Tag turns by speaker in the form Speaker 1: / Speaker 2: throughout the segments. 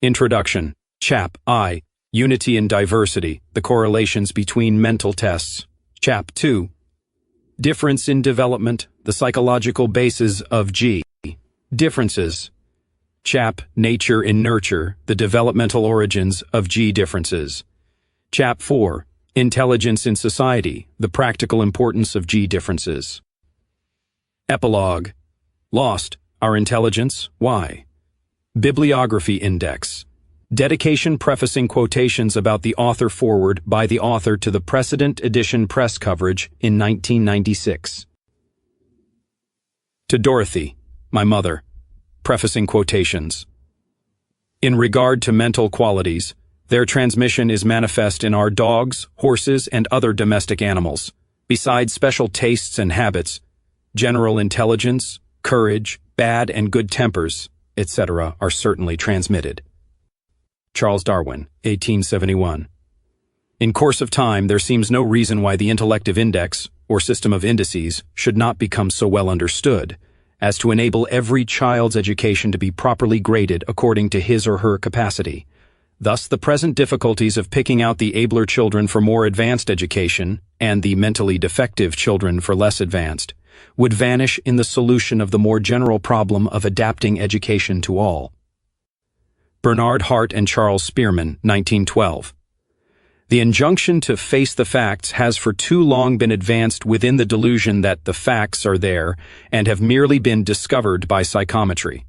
Speaker 1: Introduction. Chap I. Unity and Diversity, the Correlations Between Mental Tests. Chap 2. Difference in Development, the Psychological Basis of G. Differences. Chap Nature in Nurture, the Developmental Origins of G Differences. Chap 4. Intelligence in Society, the Practical Importance of G Differences. Epilogue. Lost, Our Intelligence, Why? Bibliography Index. Dedication prefacing quotations about the author forward by the author to the Precedent Edition press coverage in 1996. To Dorothy, my mother. Prefacing quotations. In regard to mental qualities, their transmission is manifest in our dogs, horses, and other domestic animals. Besides special tastes and habits, general intelligence, courage, bad and good tempers, etc. are certainly transmitted. Charles Darwin, 1871. In course of time, there seems no reason why the intellective index, or system of indices, should not become so well understood as to enable every child's education to be properly graded according to his or her capacity. Thus, the present difficulties of picking out the abler children for more advanced education and the mentally defective children for less advanced would vanish in the solution of the more general problem of adapting education to all. Bernard Hart and Charles Spearman, 1912. The injunction to face the facts has for too long been advanced within the delusion that the facts are there and have merely been discovered by psychometry.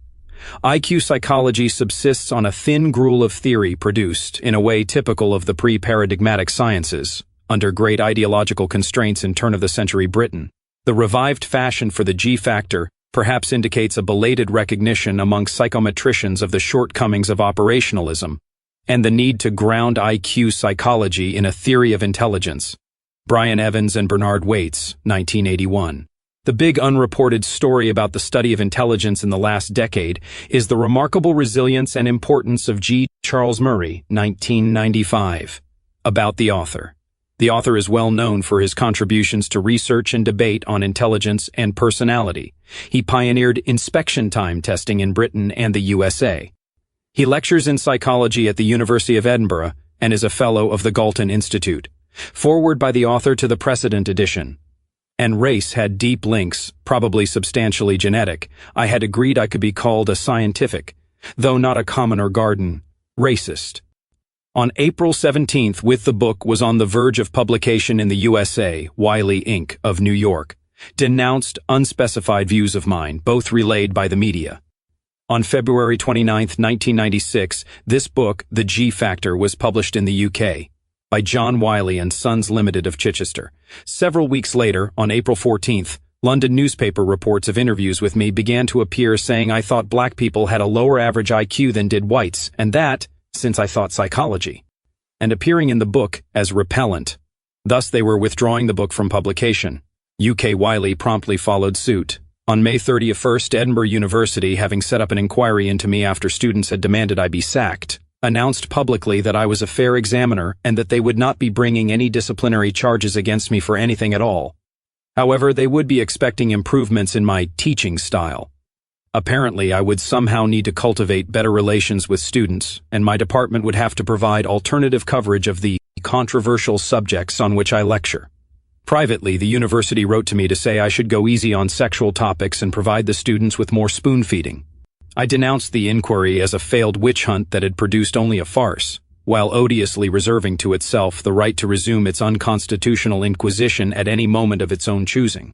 Speaker 1: IQ psychology subsists on a thin gruel of theory produced, in a way typical of the pre-paradigmatic sciences, under great ideological constraints in turn-of-the-century Britain. The revived fashion for the G-factor perhaps indicates a belated recognition among psychometricians of the shortcomings of operationalism and the need to ground IQ psychology in a theory of intelligence. Brian Evans and Bernard Waits, 1981. The big unreported story about the study of intelligence in the last decade is the remarkable resilience and importance of G. Charles Murray, 1995. About the author. The author is well known for his contributions to research and debate on intelligence and personality. He pioneered inspection time testing in Britain and the USA. He lectures in psychology at the University of Edinburgh and is a fellow of the Galton Institute. Forward by the author to the Precedent Edition. And race had deep links, probably substantially genetic. I had agreed I could be called a scientific, though not a common or garden, racist. On April 17th, with the book was on the verge of publication in the USA, Wiley Inc. of New York, denounced unspecified views of mine, both relayed by the media. On February 29, 1996, this book, The G Factor, was published in the UK by John Wiley and Sons Limited of Chichester. Several weeks later, on April 14th, London newspaper reports of interviews with me began to appear saying I thought black people had a lower average IQ than did whites, and that, since I thought psychology, and appearing in the book as repellent. Thus they were withdrawing the book from publication. UK Wiley promptly followed suit. On May 31st, Edinburgh University, having set up an inquiry into me after students had demanded I be sacked, announced publicly that I was a fair examiner and that they would not be bringing any disciplinary charges against me for anything at all. However, they would be expecting improvements in my teaching style. Apparently, I would somehow need to cultivate better relations with students, and my department would have to provide alternative coverage of the controversial subjects on which I lecture. Privately, the university wrote to me to say I should go easy on sexual topics and provide the students with more spoon-feeding. I denounced the inquiry as a failed witch hunt that had produced only a farce, while odiously reserving to itself the right to resume its unconstitutional inquisition at any moment of its own choosing.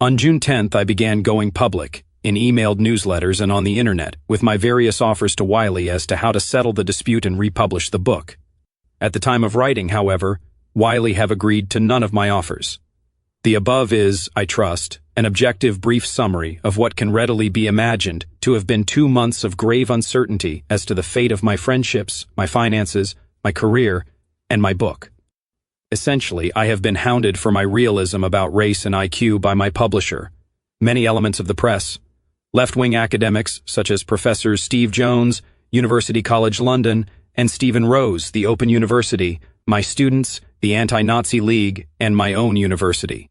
Speaker 1: On June 10th, I began going public, in emailed newsletters and on the internet, with my various offers to Wiley as to how to settle the dispute and republish the book. At the time of writing, however, Wiley have agreed to none of my offers. The above is, I trust, an objective brief summary of what can readily be imagined to have been 2 months of grave uncertainty as to the fate of my friendships, my finances, my career, and my book. Essentially, I have been hounded for my realism about race and IQ by my publisher, many elements of the press, left-wing academics such as Professors Steve Jones, University College London, and Stephen Rose, the Open University, my students, the Anti-Nazi League, and my own university.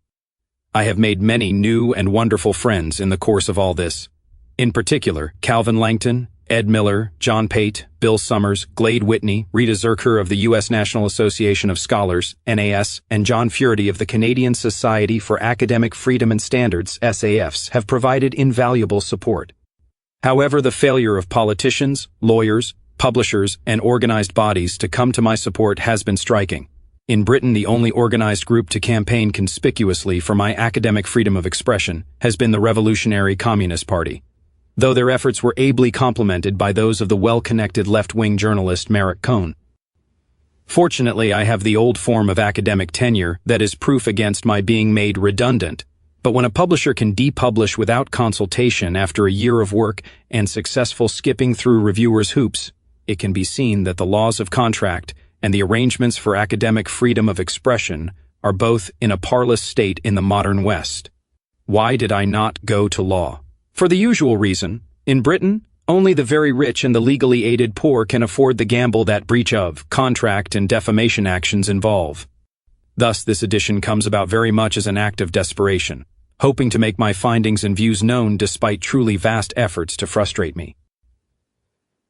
Speaker 1: I have made many new and wonderful friends in the course of all this. In particular, Calvin Langton, Ed Miller, John Pate, Bill Summers, Glade Whitney, Rita Zerker of the U.S. National Association of Scholars, NAS, and John Furedy of the Canadian Society for Academic Freedom and Standards, SAFs, have provided invaluable support. However, the failure of politicians, lawyers, publishers, and organized bodies to come to my support has been striking. In Britain, the only organized group to campaign conspicuously for my academic freedom of expression has been the Revolutionary Communist Party, though their efforts were ably complemented by those of the well-connected left-wing journalist Merrick Cohn. Fortunately, I have the old form of academic tenure that is proof against my being made redundant, but when a publisher can depublish without consultation after a year of work and successful skipping through reviewers' hoops, it can be seen that the laws of contract and the arrangements for academic freedom of expression are both in a parlous state in the modern West. Why did I not go to law? For the usual reason. In Britain, only the very rich and the legally aided poor can afford the gamble that breach of contract and defamation actions involve. Thus, this edition comes about very much as an act of desperation, hoping to make my findings and views known despite truly vast efforts to frustrate me.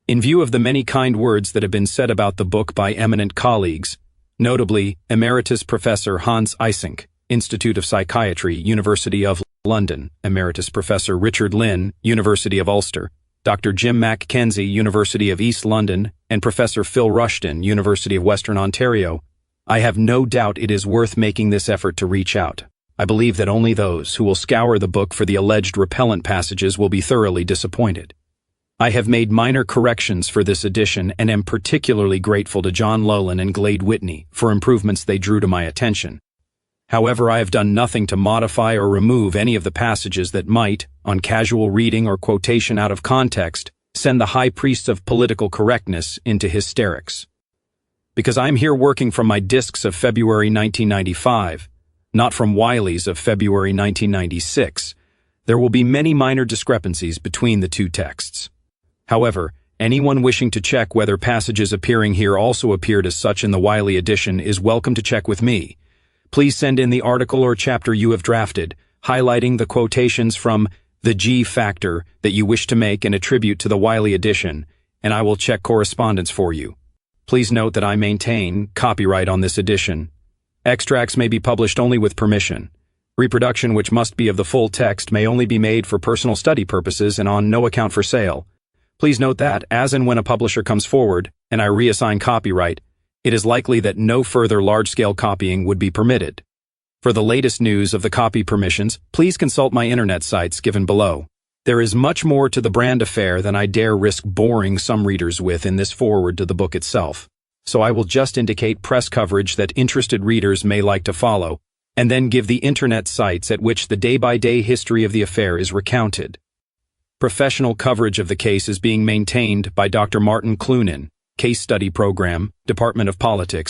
Speaker 1: In view of the many kind words that have been said about the book by eminent colleagues, notably Emeritus Professor Hans Eysenck, Institute of Psychiatry, University of London, Emeritus Professor Richard Lynn, University of Ulster, Dr. Jim Mackenzie, University of East London, and Professor Phil Rushton, University of Western Ontario, I have no doubt it is worth making this effort to reach out. I believe that only those who will scour the book for the alleged repellent passages will be thoroughly disappointed. I have made minor corrections for this edition and am particularly grateful to John Lowland and Glade Whitney for improvements they drew to my attention. However, I have done nothing to modify or remove any of the passages that might, on casual reading or quotation out of context, send the high priests of political correctness into hysterics. Because I'm here working from my discs of February 1995, not from Wiley's of February 1996, there will be many minor discrepancies between the two texts. However, anyone wishing to check whether passages appearing here also appeared as such in the Wiley edition is welcome to check with me. Please send in the article or chapter you have drafted, highlighting the quotations from The G Factor that you wish to make and attribute to the Wiley edition, and I will check correspondence for you. Please note that I maintain copyright on this edition. Extracts may be published only with permission. Reproduction, which must be of the full text, may only be made for personal study purposes and on no account for sale. Please note that, as and when a publisher comes forward, and I reassign copyright, it is likely that no further large-scale copying would be permitted. For the latest news of the copy permissions, please consult my internet sites given below. There is much more to the brand affair than I dare risk boring some readers with in this foreword to the book itself, so I will just indicate press coverage that interested readers may like to follow, and then give the internet sites at which the day-by-day history of the affair is recounted. Professional coverage of the case is being maintained by Dr. Martin Clunin, Case Study Program, Department of Politics,